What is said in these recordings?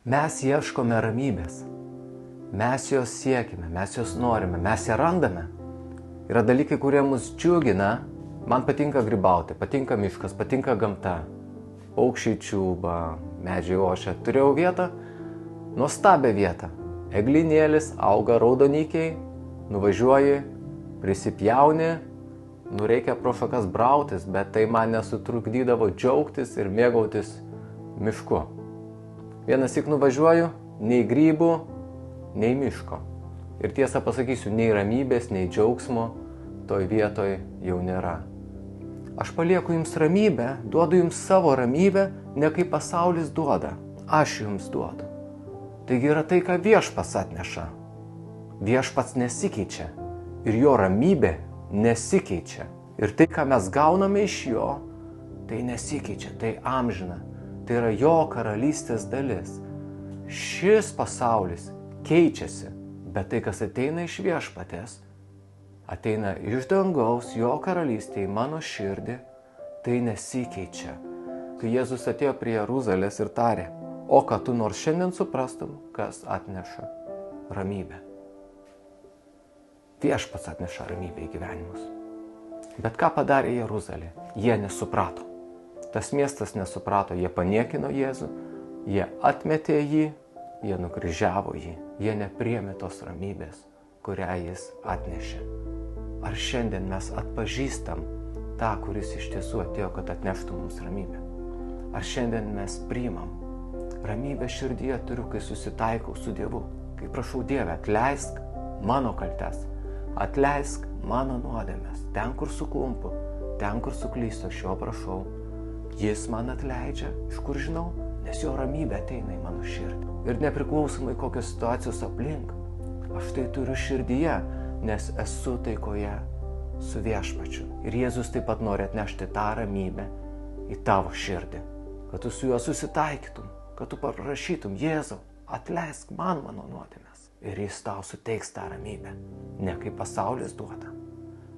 Mes ieškome ramybės. Mes jos siekime, mes jos norime, mes ją randame. Yra dalykai, kurie mus džiugina. Man patinka grybauti, patinka miškas, patinka gamta. Paukščiai čiulba, medžiai ošia. Turėjau vietą, nuostabią vietą. Eglinėlis, auga raudonikiai, nuvažiuoji, prisipjauni, reikia pro šakas brautis, bet tai man nesutrukdydavo džiaugtis ir mėgautis mišku. Vienas tik nuvažiuoju, nei grybų, nei miško. Ir tiesą pasakysiu, nei ramybės, nei džiaugsmo toj vietoj jau nėra. Aš palieku jums ramybę, duodu jums savo ramybę, ne kaip pasaulis duoda. Aš jums duodu. Taigi yra tai, ką viešpats atneša. Viešpats nesikeičia ir jo ramybė nesikeičia. Ir tai, ką mes gauname iš jo, tai nesikeičia, tai amžina. Tai yra jo karalystės dalis. Šis pasaulis keičiasi, bet tai, kas ateina iš viešpatės, ateina iš dangaus, jo karalystė į mano širdį, tai nesikeičia. Kai Jėzus atėjo prie Jeruzalės ir tarė, o kad tu nors šiandien suprastum, kas atneša ramybę. Viešpats atneša ramybę į gyvenimus. Bet ką padarė Jeruzalė? Jie nesuprato. Tas miestas nesuprato, jie paniekino Jėzų, jie atmetė jį, jie nukryžiavo jį, jie nepriėmė tos ramybės, kurią jis atnešė. Ar šiandien mes atpažįstam tą, kuris iš tiesų atėjo, kad atneštų mums ramybę? Ar šiandien mes priimam? Ramybę širdyje turiu, kai susitaikau su Dievu, kai prašau Dieve, atleisk mano kaltes, atleisk mano nuodėmes, ten, kur suklumpu, ten, kur suklystu, aš jo prašau. Jis man atleidžia, iš kur žinau, nes jo ramybė ateina į mano širdį. Ir nepriklausomai kokios situacijos aplink, aš tai turiu širdyje, nes esu taikoje su viešpačiu. Ir Jėzus taip pat nori atnešti tą ramybę į tavo širdį, kad tu su juo susitaikytum, kad tu paprašytum, Jėzau, atleisk man mano nuodėmes. Ir jis tau suteiks tą ramybę, ne kaip pasaulis duoda,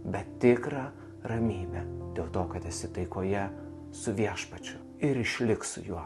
bet tikrą ramybę dėl to, kad esi taikoje su viešpačiu ir išliks su juo.